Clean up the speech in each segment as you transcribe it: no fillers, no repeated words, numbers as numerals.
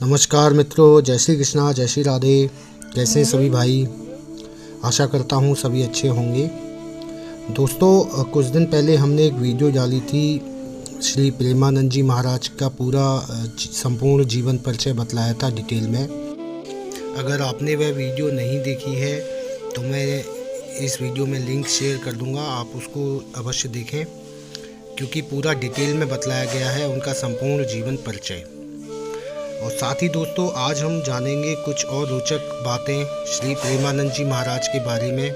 नमस्कार मित्रों, जय श्री कृष्णा, जय श्री राधे। कैसे हैं सभी भाई? आशा करता हूँ सभी अच्छे होंगे। दोस्तों, कुछ दिन पहले हमने एक वीडियो डाली थी, श्री प्रेमानंद जी महाराज का पूरा संपूर्ण जीवन परिचय बतलाया था डिटेल में। अगर आपने वह वीडियो नहीं देखी है तो मैं इस वीडियो में लिंक शेयर कर दूंगा, आप उसको अवश्य देखें, क्योंकि पूरा डिटेल में बतलाया गया है उनका संपूर्ण जीवन परिचय। और साथ ही दोस्तों, आज हम जानेंगे कुछ और रोचक बातें श्री प्रेमानंद जी महाराज के बारे में,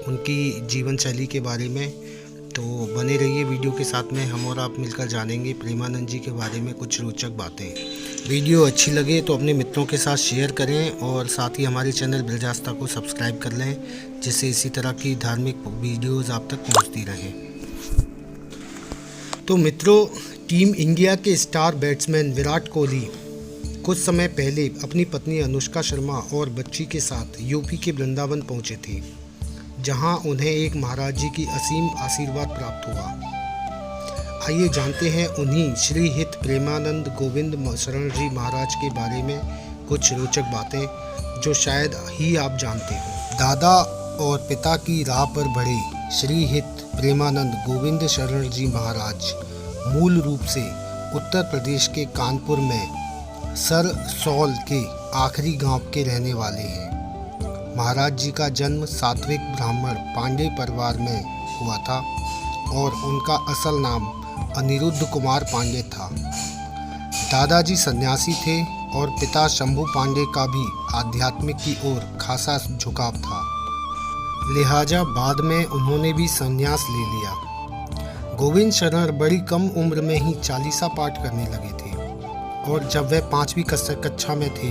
उनकी जीवन शैली के बारे में। तो बने रहिए वीडियो के साथ में, हम और आप मिलकर जानेंगे प्रेमानंद जी के बारे में कुछ रोचक बातें। वीडियो अच्छी लगे तो अपने मित्रों के साथ शेयर करें और साथ ही हमारे चैनल ब्रजास्ता को सब्सक्राइब कर लें, जिससे इसी तरह की धार्मिक वीडियोज़ आप तक पहुँचती रहें। तो मित्रों, टीम इंडिया के स्टार बैट्समैन विराट कोहली कुछ समय पहले अपनी पत्नी अनुष्का शर्मा और बच्ची के साथ यूपी के वृंदावन पहुंचे थे, जहां उन्हें एक महाराज जी की असीम आशीर्वाद प्राप्त हुआ। आइए जानते हैं उन्हीं श्री हित प्रेमानंद गोविंद शरण जी महाराज के बारे में कुछ रोचक बातें जो शायद ही आप जानते हो। दादा और पिता की राह पर बढ़े श्री हित प्रेमानंद गोविंद शरण जी महाराज मूल रूप से उत्तर प्रदेश के कानपुर में सरसौल के आखिरी गांव के रहने वाले हैं। महाराज जी का जन्म सात्विक ब्राह्मण पांडे परिवार में हुआ था और उनका असल नाम अनिरुद्ध कुमार पांडे था। दादाजी सन्यासी थे और पिता शंभू पांडे का भी आध्यात्मिक की ओर खासा झुकाव था, लिहाजा बाद में उन्होंने भी संन्यास ले लिया। गोविंद शरण बड़ी कम उम्र में ही चालीसा पाठ करने लगे थे और जब वे 5वीं कक्षा में थे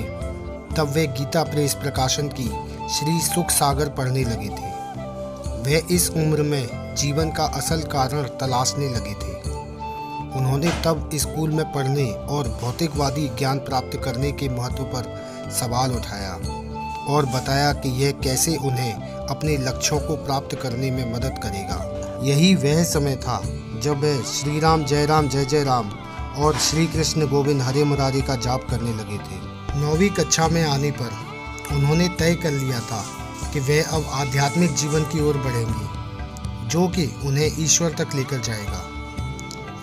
तब वे गीता प्रेस प्रकाशन की श्री सुख सागर पढ़ने लगे थे। वे इस उम्र में जीवन का असल कारण तलाशने लगे थे। उन्होंने तब स्कूल में पढ़ने और भौतिकवादी ज्ञान प्राप्त करने के महत्व पर सवाल उठाया और बताया कि यह कैसे उन्हें अपने लक्ष्यों को प्राप्त करने में मदद करेगा। यही वह समय था जब वे श्री राम जय जय राम और श्री कृष्ण गोविंद हरे मुरारी का जाप करने लगे थे। 9वीं कक्षा में आने पर उन्होंने तय कर लिया था कि वे अब आध्यात्मिक जीवन की ओर बढ़ेंगे, जो कि उन्हें ईश्वर तक लेकर जाएगा।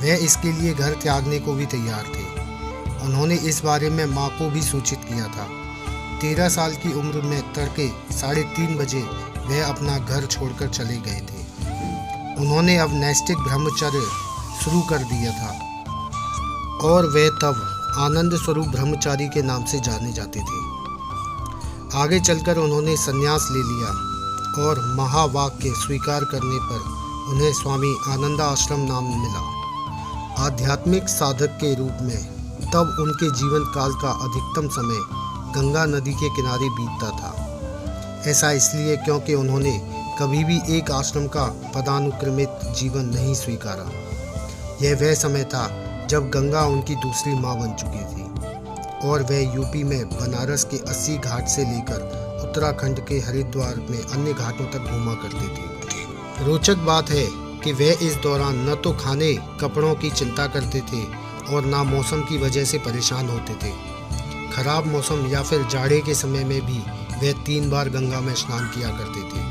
वे इसके लिए घर त्यागने को भी तैयार थे। उन्होंने इस बारे में माँ को भी सूचित किया था। 13 साल की उम्र में तड़के 3:30 बजे वे अपना घर छोड़कर चले गए थे। उन्होंने अब नैष्ठिक ब्रह्मचर्य शुरू कर दिया था और वे तब आनंद स्वरूप ब्रह्मचारी के नाम से जाने जाते थे। आगे चलकर उन्होंने संन्यास ले लिया और महावाक्य स्वीकार करने पर उन्हें स्वामी आनंदा आश्रम नाम मिला। आध्यात्मिक साधक के रूप में तब उनके जीवन काल का अधिकतम समय गंगा नदी के किनारे बीतता था। ऐसा इसलिए क्योंकि उन्होंने कभी भी एक आश्रम का पदानुक्रमित जीवन नहीं स्वीकारा। यह वह समय था जब गंगा उनकी दूसरी माँ बन चुकी थी और वे यूपी में बनारस के 80 घाट से लेकर उत्तराखंड के हरिद्वार में अन्य घाटों तक घूमा करते थे। रोचक बात है कि वे इस दौरान न तो खाने कपड़ों की चिंता करते थे और न मौसम की वजह से परेशान होते थे। खराब मौसम या फिर जाड़े के समय में भी वे 3 बार गंगा में स्नान किया करते थे।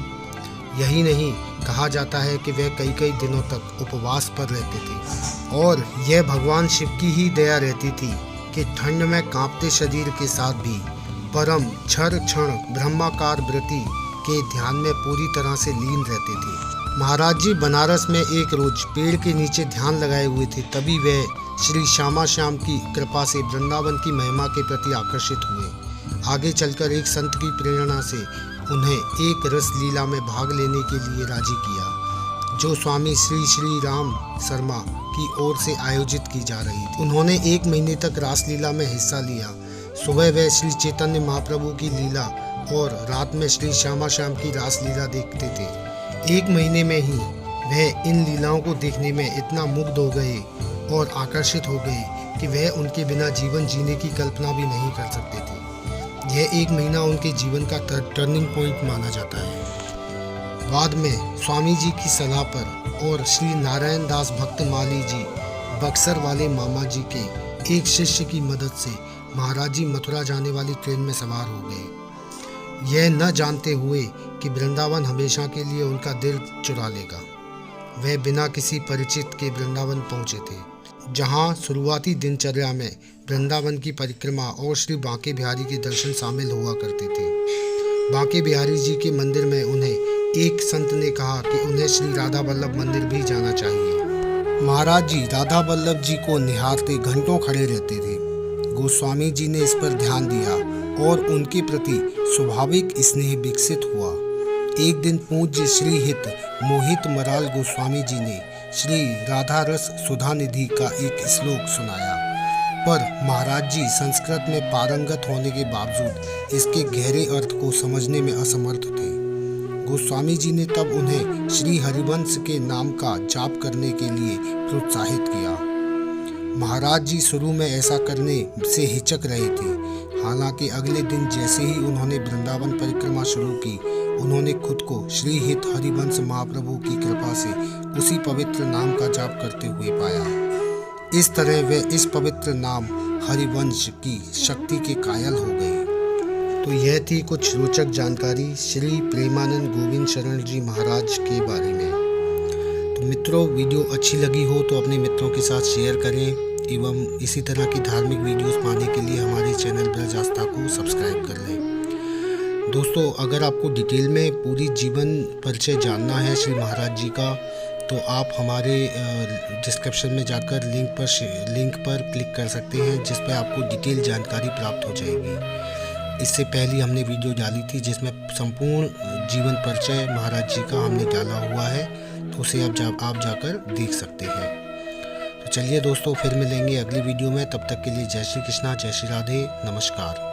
यही नहीं, कहा जाता है कि वे कई दिनों तक उपवास पर रहते थे और यह भगवान शिव की ही दया रहती थी कि ठंड में कांपते शरीर के साथ भी परम क्षण ब्रह्माकार वृत्ति के ध्यान में पूरी तरह से लीन रहते थे। महाराज जी बनारस में एक रोज पेड़ के नीचे ध्यान लगाए हुए थे, तभी वे श्री श्यामा श्याम की कृपा से वृंदावन की महिमा के प्रति आकर्षित हुए। आगे चलकर एक संत की प्रेरणा से उन्हें एक रस लीला में भाग लेने के लिए राजी किया, जो स्वामी श्री राम शर्मा की ओर से आयोजित की जा रही थी। उन्होंने 1 महीने तक रासलीला में हिस्सा लिया। सुबह वे श्री चैतन्य महाप्रभु की लीला और रात में श्री श्यामा श्याम की रासलीला देखते थे। 1 महीने में ही वह इन लीलाओं को देखने में इतना मुग्ध हो गए और आकर्षित हो गए कि वह उनके बिना जीवन जीने की कल्पना भी नहीं कर सकते थे। यह 1 महीना उनके जीवन का टर्निंग पॉइंट माना जाता है। बाद में स्वामी जी की सलाह पर और श्री नारायण दास भक्त माली जी बक्सर वाले मामा जी के एक शिष्य की मदद से महाराज जी मथुरा जाने वाली ट्रेन में सवार हो गए, यह न जानते हुए कि वृंदावन हमेशा के लिए उनका दिल चुरा लेगा। वह बिना किसी परिचित के वृंदावन पहुंचे थे, जहां शुरुआती दिनचर्या में वृंदावन की परिक्रमा और श्री बांके बिहारी के दर्शन शामिल हुआ करते थे। बांके बिहारी जी के मंदिर में उन्हें एक संत ने कहा कि उन्हें श्री राधा वल्लभ मंदिर भी जाना चाहिए। महाराज जी राधा वल्लभ जी को निहारते घंटों खड़े रहते थे। गोस्वामी जी ने इस पर ध्यान दिया और उनके प्रति स्वाभाविक स्नेह विकसित हुआ। एक दिन पूज्य श्री हित मोहित मराल गोस्वामी जी ने श्री राधा रस सुधा निधि का एक श्लोक सुनाया, पर महाराज जी संस्कृत में पारंगत होने के बावजूद इसके गहरे अर्थ को समझने में असमर्थ थे। गोस्वामी जी ने तब उन्हें श्री हरिवंश के नाम का जाप करने के लिए प्रोत्साहित किया। महाराज जी शुरू में ऐसा करने से हिचक रहे थे, हालांकि अगले दिन जैसे ही उन्होंने वृंदावन परिक्रमा शुरू की, उन्होंने खुद को श्री हित हरिवंश महाप्रभु की कृपा से उसी पवित्र नाम का जाप करते हुए पाया। इस तरह वे इस पवित्र नाम हरिवंश की शक्ति के कायल हो गए। तो यह थी कुछ रोचक जानकारी श्री प्रेमानंद गोविंद शरण जी महाराज के बारे में। तो मित्रों, वीडियो अच्छी लगी हो तो अपने मित्रों के साथ शेयर करें एवं इसी तरह की धार्मिक वीडियोस पाने के लिए हमारे चैनल ब्रज आस्था को सब्सक्राइब कर लें। दोस्तों, अगर आपको डिटेल में पूरी जीवन परिचय जानना है श्री महाराज जी का, तो आप हमारे डिस्क्रिप्शन में जाकर लिंक पर क्लिक कर सकते हैं, जिस पर आपको डिटेल जानकारी प्राप्त हो जाएगी। इससे पहले हमने वीडियो डाली थी जिसमें संपूर्ण जीवन परिचय महाराज जी का हमने डाला हुआ है, तो उसे आप जाकर देख सकते हैं। तो चलिए दोस्तों, फिर मिलेंगे अगली वीडियो में। तब तक के लिए जय श्री कृष्णा, जय श्री राधे, नमस्कार।